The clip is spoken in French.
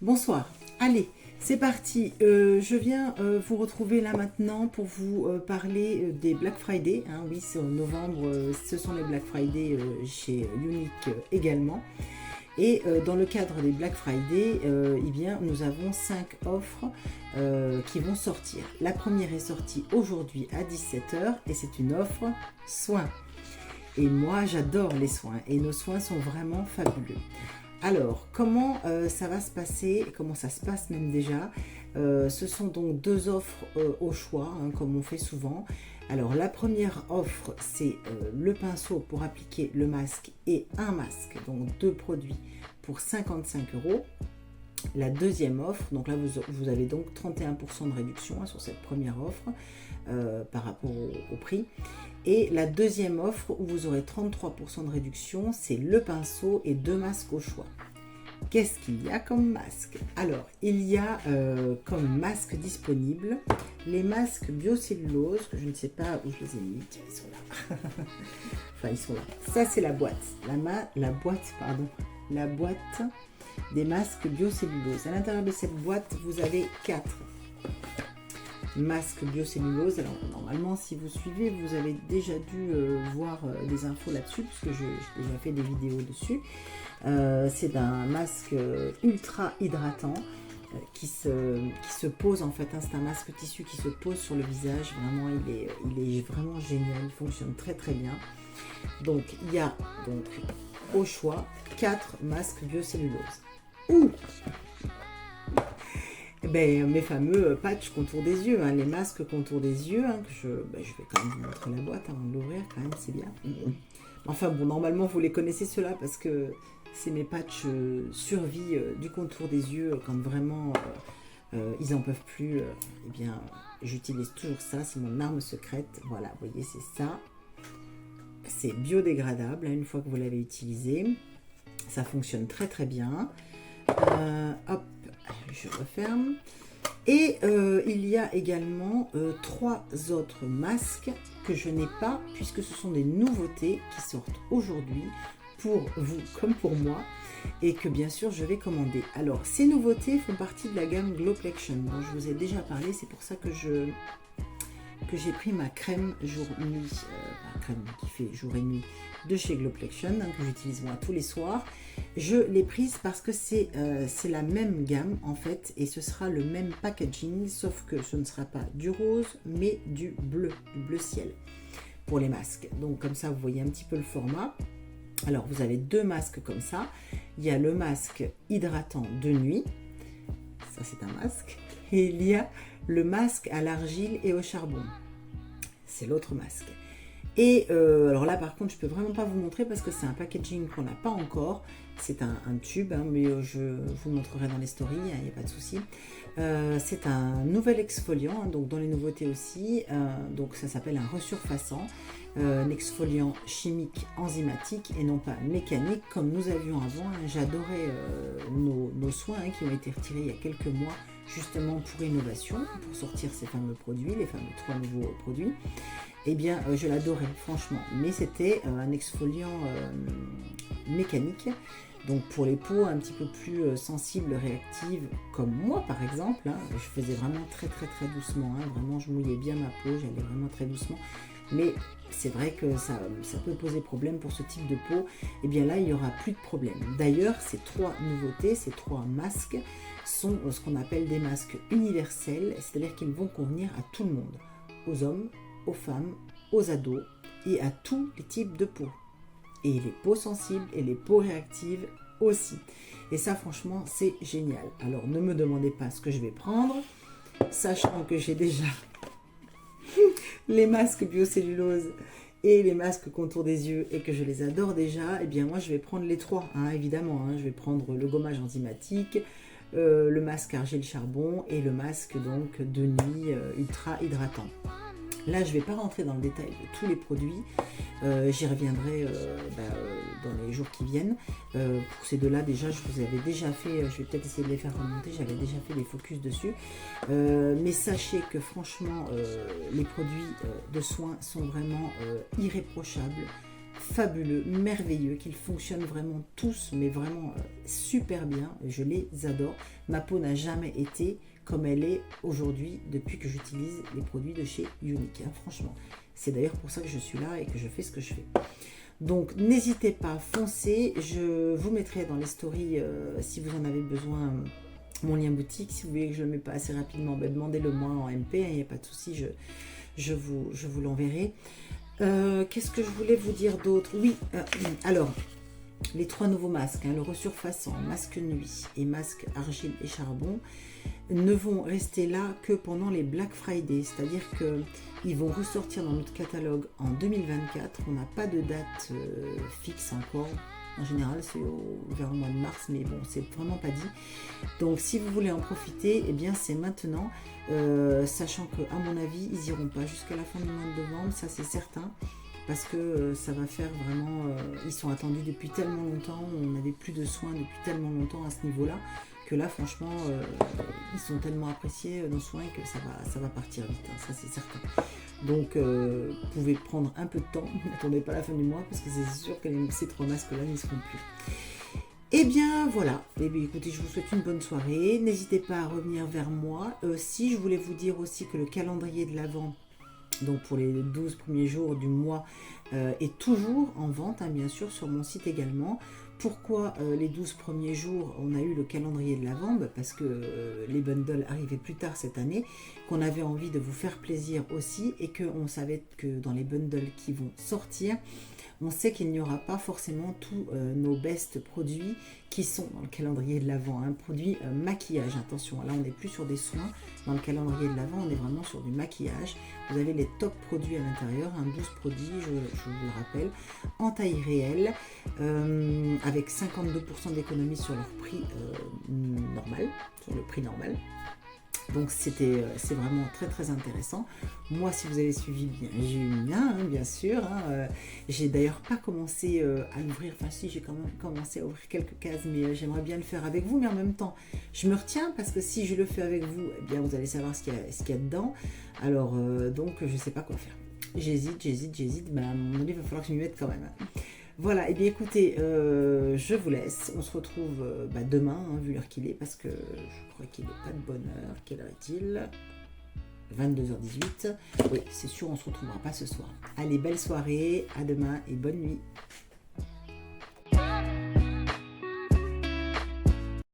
Bonsoir, allez, c'est parti. Je viens vous retrouver là maintenant pour vous parler des Black Friday. Hein, oui, c'est en novembre, ce sont les Black Friday chez Unique également. Et dans le cadre des Black Friday, eh bien, nous avons 5 offres qui vont sortir. La première est sortie aujourd'hui à 17h et c'est une offre soins. Et moi, j'adore les soins et nos soins sont vraiment fabuleux. Alors, comment ça va se passer, comment ça se passe même déjà. Ce sont donc deux offres au choix, hein, comme on fait souvent. Alors, la première offre, c'est le pinceau pour appliquer le masque et un masque, donc deux produits pour 55 €. La deuxième offre, donc là vous avez donc 31% de réduction hein, sur cette première offre par rapport au prix. Et la deuxième offre où vous aurez 33% de réduction, c'est le pinceau et deux masques au choix. Qu'est-ce qu'il y a comme masque? Alors, il y a comme masque disponible les masques biocellulose, que je ne sais pas où je les ai mis, tiens, ils sont là. Enfin, ils sont là. Ça, c'est la boîte. La boîte des masques biocellulose. À l'intérieur de cette boîte, vous avez 4 masques biocellulose. Alors, normalement, si vous suivez, vous avez déjà dû voir des infos là-dessus, puisque j'ai déjà fait des vidéos dessus. C'est un masque ultra hydratant qui se pose en fait, hein, c'est un masque tissu qui se pose sur le visage, vraiment il est vraiment génial, il fonctionne très très bien. Donc il y a donc au choix 4 masques biocellulose. Ouh, mes fameux patchs contour des yeux, hein, les masques contour des yeux, hein, que je vais quand même vous montrer la boîte avant de l'ouvrir, quand même c'est bien. Enfin bon, normalement vous les connaissez ceux-là parce que c'est mes patchs survie du contour des yeux quand vraiment ils n'en peuvent plus. Eh bien, j'utilise toujours ça, c'est mon arme secrète. Voilà, vous voyez, c'est ça. C'est biodégradable, hein, une fois que vous l'avez utilisé. Ça fonctionne très très bien. Hop, je referme. Et il y a également 3 autres masques que je n'ai pas, puisque ce sont des nouveautés qui sortent aujourd'hui pour vous comme pour moi et que bien sûr je vais commander. Alors ces nouveautés font partie de la gamme Glowplexion dont je vous ai déjà parlé, c'est pour ça que j'ai pris ma crème jour-nuit, ma crème qui fait jour et nuit de chez Glowplexion, hein, que j'utilise moi tous les soirs. Je l'ai prise parce que c'est la même gamme en fait et ce sera le même packaging, sauf que ce ne sera pas du rose mais du bleu ciel pour les masques. Donc comme ça vous voyez un petit peu le format. Alors vous avez 2 masques comme ça. Il y a le masque hydratant de nuit, ça c'est un masque, et il y a le masque à l'argile et au charbon, c'est l'autre masque. Et alors là par contre je peux vraiment pas vous montrer parce que c'est un packaging qu'on n'a pas encore, c'est un tube, hein, mais je vous montrerai dans les stories, il n'y a pas de souci. C'est un nouvel exfoliant, hein, donc dans les nouveautés aussi, donc ça s'appelle un resurfaçant, un exfoliant chimique enzymatique et non pas mécanique comme nous avions avant. Hein. J'adorais nos soins hein, qui ont été retirés il y a quelques mois justement pour innovation, pour sortir ces fameux produits, les fameux 3 nouveaux produits. Eh bien, je l'adorais, franchement. Mais c'était un exfoliant mécanique. Donc, pour les peaux un petit peu plus sensibles, réactives, comme moi, par exemple, hein, je faisais vraiment très, très, très doucement. Hein, vraiment, je mouillais bien ma peau, j'allais vraiment très doucement. Mais c'est vrai que ça peut poser problème pour ce type de peau. Eh bien là, il n'y aura plus de problème. D'ailleurs, ces 3 nouveautés, ces 3 masques, sont ce qu'on appelle des masques universels, c'est-à-dire qu'ils vont convenir à tout le monde, aux hommes, aux femmes, aux ados et à tous les types de peau. Et les peaux sensibles et les peaux réactives aussi. Et ça, franchement, c'est génial. Alors, ne me demandez pas ce que je vais prendre, sachant que j'ai déjà les masques biocellulose et les masques contour des yeux et que je les adore déjà. Eh bien, moi, je vais prendre les 3, hein, évidemment. Hein. Je vais prendre le gommage enzymatique, le masque argile charbon et le masque donc de nuit ultra hydratant. Là, je ne vais pas rentrer dans le détail de tous les produits. J'y reviendrai dans les jours qui viennent. Pour ces deux-là, déjà, je vous avais déjà fait, je vais peut-être essayer de les faire remonter, j'avais déjà fait des focus dessus. Mais sachez que franchement, les produits de soins sont vraiment irréprochables, fabuleux, merveilleux, qu'ils fonctionnent vraiment tous, mais vraiment super bien. Je les adore. Ma peau n'a jamais été comme elle est aujourd'hui depuis que j'utilise les produits de chez Unique, hein, franchement. C'est d'ailleurs pour ça que je suis là et que je fais ce que je fais. Donc n'hésitez pas, foncez. Je vous mettrai dans les stories, si vous en avez besoin, mon lien boutique. Si vous voulez que je ne le mette pas assez rapidement, ben, demandez-le moi en MP, il n'y a pas de souci, je vous l'enverrai. Qu'est-ce que je voulais vous dire d'autre? Oui, alors, les 3 nouveaux masques, hein, le resurfaçant, masque nuit et masque argile et charbon, ne vont rester là que pendant les Black Friday, c'est-à-dire qu'ils vont ressortir dans notre catalogue en 2024. On n'a pas de date fixe encore. En général, c'est vers le mois de mars, mais bon, c'est vraiment pas dit. Donc, si vous voulez en profiter, eh bien, c'est maintenant. Sachant que, à mon avis, ils iront pas jusqu'à la fin du mois de novembre, ça c'est certain. Parce que ça va faire vraiment... ils sont attendus depuis tellement longtemps, on n'avait plus de soins depuis tellement longtemps à ce niveau-là, que là, franchement, ils sont tellement appréciés, nos soins, que ça va partir vite, hein, ça c'est certain. Donc, vous pouvez prendre un peu de temps, n'attendez pas la fin du mois, parce que c'est sûr que ces 3 masques-là n'y seront plus. Et bien voilà, eh bien, écoutez, je vous souhaite une bonne soirée, n'hésitez pas à revenir vers moi. Si je voulais vous dire aussi que le calendrier de l'Avent, donc pour les 12 premiers jours du mois, est toujours en vente, hein, bien sûr, sur mon site également. Pourquoi les 12 premiers jours, on a eu le calendrier de l'Avent? Parce que les bundles arrivaient plus tard cette année, qu'on avait envie de vous faire plaisir aussi, et qu'on savait que dans les bundles qui vont sortir, on sait qu'il n'y aura pas forcément tous nos best produits qui sont dans le calendrier de l'Avent. Un produit maquillage, attention, là on n'est plus sur des soins. Dans le calendrier de l'Avent, on est vraiment sur du maquillage. Vous avez les top produits à l'intérieur, 12 produits, je vous le rappelle, en taille réelle, avec 52% d'économie sur leur prix normal, sur le prix normal. Donc c'est vraiment très très intéressant. Moi, si vous avez suivi bien, j'ai eu le mien, hein, bien sûr. Hein, j'ai d'ailleurs pas commencé à l'ouvrir. Enfin si, j'ai quand même commencé à ouvrir quelques cases, mais j'aimerais bien le faire avec vous. Mais en même temps, je me retiens parce que si je le fais avec vous, eh bien vous allez savoir ce qu'il y a dedans. Alors donc je sais pas quoi faire. J'hésite. Ben, à un moment donné, il va falloir que je m'y mette quand même. Voilà, et bien écoutez, je vous laisse. On se retrouve demain, hein, vu l'heure qu'il est, parce que je crois qu'il n'est pas de bonne heure. Quelle heure est-il? 22h18. Oui, c'est sûr, on ne se retrouvera pas ce soir. Allez, belle soirée, à demain et bonne nuit.